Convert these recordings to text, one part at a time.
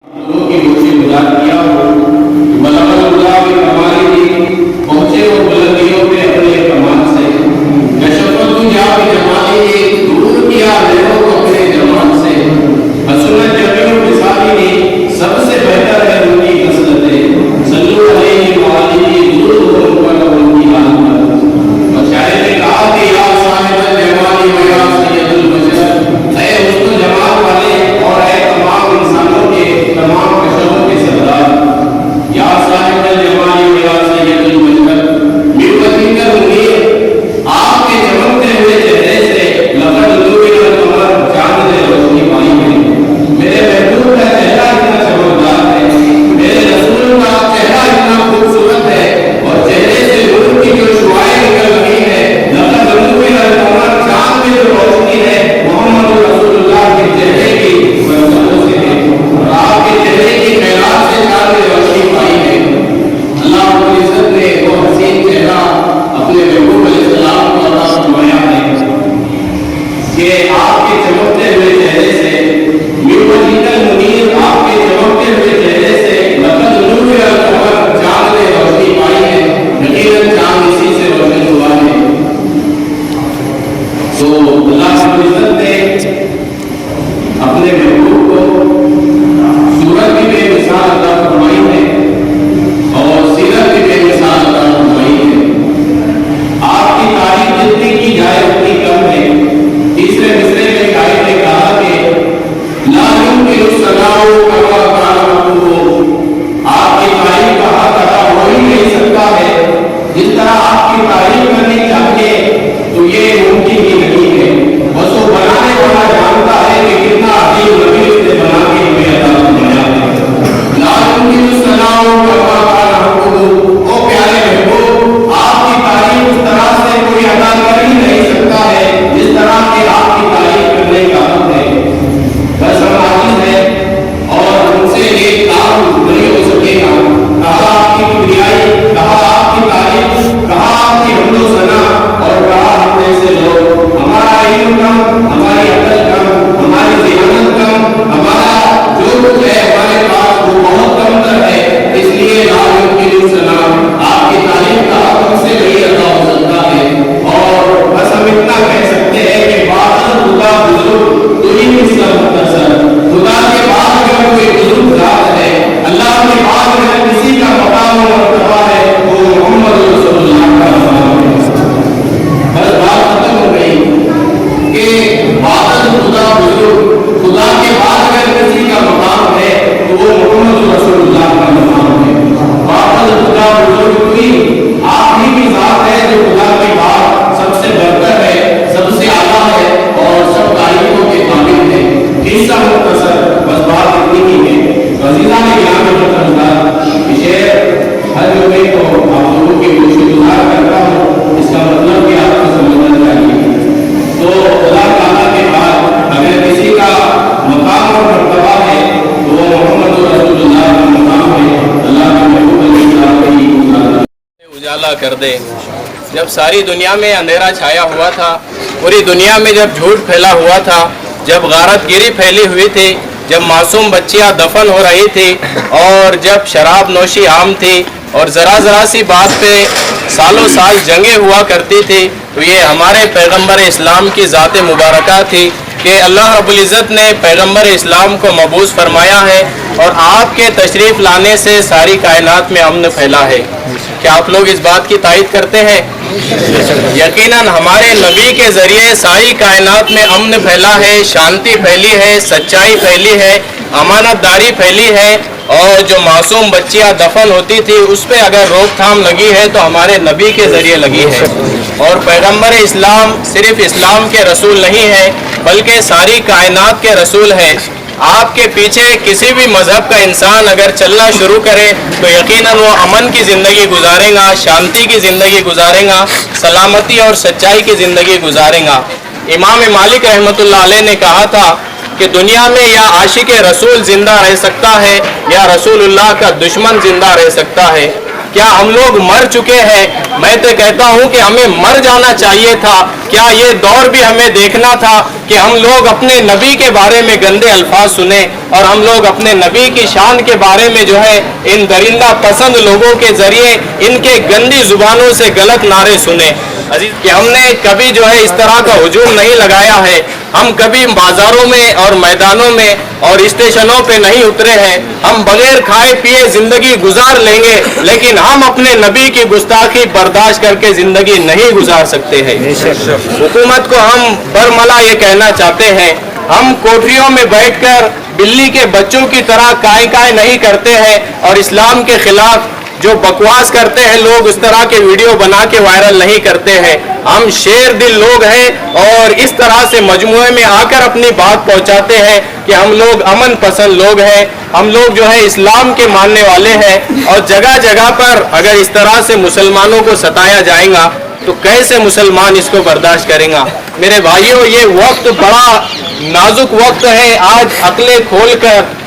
लोगों की रोशनी गुजार किया हो, बलगल्लाह की कमाली थी, पहुंचे वो बुलंदियों पे अपने कमाल से, नशफ़तु जा की जमाली ने दूर किया लहरों को अपने जमाल से, हसनत जमीन मिसाली ने सबसे बेहतर है उनकी खसलतें, सल्लल्लाहु अलैहि वालिही दूर हो उन पर उनकी हाल पर। और शायर ने कहा कि या साहिबल जमाली व या सैयदुल बशर, ऐ हुस्न जमाल वाले और ऐ तमाम इंसानों के तमाम बशरों के सरदार, या साहिबल जमाली व या सैयदुल बशर, मिर्वतीकर मुनीर, आपके चमकते हुए चेहरे से लक़द ज़ुविल कमर, चांद ने रोशनी पाई है। मेरे महबूब का चेहरा इतना चमकदार है, मेरे रसूल का चेहरा इतना खूबसूरत है, और चेहरे से नूर की जो शुआएं निकल रही है, लक़द ज़ुविल कमर, चांद में जो रोशनी है मोहम्मद रसूलुल्लाह के चेहरे की बरकतों से है, और आपके चेहरे की खैरात से चांद ने रोशनी पाई है। अल्लाह रब्बुल इज़्ज़त ने वो हसीन चेहरा अपने महबूब अलैहिस्सलाम को अता फरमाया है कि आपके चमकते हुए चेहरे से, मिर्वतीकर मुनीर, आपके चमकते हुए चेहरे से लक़द ज़ुविल कमर, चांद ने रोशनी पाई है, यकीनन चांद इसी से रोशन हुआ है। तो अल्लाह रब्बुल इज़्ज़त ने अपने महबूब को सूरत की बेमिसाल अता फरमाई है और सीरत की बेमिसाल अता फरमाई है। आपकी तारीफ जितनी की जाए उतनी कम है। तीसरे मिसरे में शायर ने कहा कि ला युमकिनु सनाउ कमा कान मक़बूल, आपकी तारीफ का हक अदा हो ही नहीं सकता है जिस तरह आपकी तारीफ करनी चाहिए, तो ये मुमकिन ही नहीं है। बस वो बनाने वाला जानता है कि कितना अजीब नबी उसने बना के हमें अता फरमाया है। ला युमकिनु सनाउ कमा कान मक़बूल, ओ प्यारे महबूब, आपकी तारीफ उस तरह से कोई अदा कर ही नहीं सकता है जिस तरह के आपकी तारीफ करने का हक है। बस हम आजिज़ हैं और उनसे एक काम नहीं हो सकेगा। कहा आपकी किबरियाई, कहा आपकी तारीफ, कहा आपकी हम्दो सना, और कहा हम जैसे लोग, हमारा इल्म कम, हमारी अकल कम, हमारी ज़िहानत कम, हमारा जो कुछ है हमारे पास वो बहुत कमतर है, इसलिए ला युमकिनु सना, आपकी तारीफ का हक हमसे नहीं अदा हो सकता है। और बस हम इतना कह सकते हैं कि बादल खुदा बुजुर्ग तू ही इसका मुख्तसर, खुदा के बाद अगर कोई बुजुर्ग जात है, अल्लाह के बाद अगर किसी का मकाम और मर्तबा है, वो मोहम्मद रसूलुल्लाह का मकाम है। बस बात खत्म हो गई कि बादल खुदा बुजुर्ग, खुदा के बाद अगर किसी का मकाम है तो वो मोहम्मद रसूलुल्लाह का मकाम है। बादल खुदा बुजुर्ग कोई आप ही की जात है जो खुदा के बाद सबसे बढ़कर है, सबसे आला है और सब तारीफों के काबिल है। हिस्सा मुख्तसर, बस बात इतनी ही है। अज़ीज़ा ने गिराम में शेर हर जुमे को आप लोगों की शुक्रगुजार करता हूँ, इसका मतलब कि आपको समझना चाहिए। तो अल्लाह ताला के बाद अगर किसी का मकाम और मर्तबा है तो वो मोहम्मद रसूलुल्लाह का मकाम है। अल्लाह के महबूब अलैहिस्सलाम की उजाला कर दे। जब सारी दुनिया में अंधेरा छाया हुआ था, पूरी दुनिया में जब झूठ फैला हुआ था, जब गारतगिरी फैली हुई थी, जब मासूम बच्चियां दफन हो रही थी, और जब शराब नोशी आम थी, और ज़रा ज़रा सी बात पे सालों साल जंगें हुआ करती थी, तो ये हमारे पैगंबर इस्लाम की ज़ात मुबारका थी कि अल्लाह रब्बुल इज़्ज़त ने पैगंबर इस्लाम को मबूस फरमाया है, और आपके तशरीफ़ लाने से सारी कायनात में अमन फैला है। क्या आप लोग इस बात की तायद करते हैं? यकीनन हमारे नबी के ज़रिए सारी कायनात में अमन फैला है, शांति फैली है, सच्चाई फैली है, अमानतदारी फैली है, और जो मासूम बच्चियां दफन होती थी उस पर अगर रोकथाम लगी है तो हमारे नबी के ज़रिए लगी है। और पैगंबर इस्लाम सिर्फ इस्लाम के रसूल नहीं है, बल्कि सारी कायनात के रसूल है। आपके पीछे किसी भी मज़हब का इंसान अगर चलना शुरू करे तो यकीनन वो अमन की ज़िंदगी गुजारेगा, शांति की ज़िंदगी गुजारेगा, सलामती और सच्चाई की ज़िंदगी गुजारेगा। इमाम मालिक रहमतुल्लाह अलैह ने कहा था कि दुनिया में या आशिक रसूल ज़िंदा रह सकता है या रसूलुल्लाह का दुश्मन ज़िंदा रह सकता है। क्या हम लोग मर चुके हैं? मैं तो कहता हूं कि हमें मर जाना चाहिए था। क्या ये दौर भी हमें देखना था कि हम लोग अपने नबी के बारे में गंदे अल्फाज सुने और हम लोग अपने नबी की शान के बारे में जो है इन दरिंदा पसंद लोगों के जरिए इनके गंदी जुबानों से गलत नारे सुने। अजीज, कि हमने कभी जो है इस तरह का हुजूम नहीं लगाया है। हम कभी बाजारों में और मैदानों में और स्टेशनों पे नहीं उतरे हैं। हम बगैर खाए पिए जिंदगी गुजार लेंगे, लेकिन हम अपने नबी की गुस्ताखी बर्दाश्त करके जिंदगी नहीं गुजार सकते हैं। हुकूमत को हम बरमला ये कहना चाहते हैं, हम कोठरियों में बैठकर बिल्ली के बच्चों की तरह काय काय नहीं करते हैं और इस्लाम के खिलाफ जो बकवास करते हैं लोग उस तरह के वीडियो बना के वायरल नहीं करते हैं। हम शेर दिल लोग हैं और इस तरह से मजमुए में आकर अपनी बात पहुंचाते हैं कि हम लोग अमन पसंद लोग हैं, हम लोग जो है इस्लाम के मानने वाले हैं। और जगह जगह पर अगर इस तरह से मुसलमानों को सताया जाएगा तो कैसे मुसलमान इसको बर्दाश्त करेंगे? मेरे भाइयों, ये वक्त बड़ा नाजुक वक्त है। आज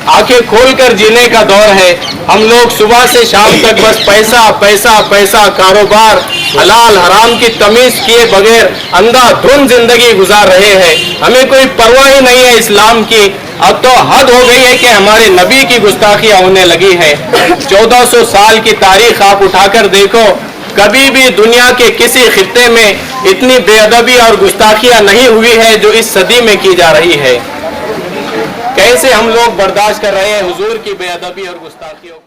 आंखें खोलकर जीने का दौर है। हम लोग सुबह से शाम तक बस पैसा पैसा पैसा, कारोबार, हलाल हराम की तमीज किए बगैर अंधाधुंध जिंदगी गुजार रहे हैं। हमें कोई परवाह ही नहीं है इस्लाम की। अब तो हद हो गई है कि हमारे नबी की गुस्ताखियां होने लगी है। 1400 साल की तारीख आप उठाकर देखो, कभी भी दुनिया के किसी खित्ते में इतनी बेअदबी और गुस्ताखियां नहीं हुई है जो इस सदी में की जा रही है। कैसे हम लोग बर्दाश्त कर रहे हैं हुजूर की बेअदबी और गुस्ताखियों को।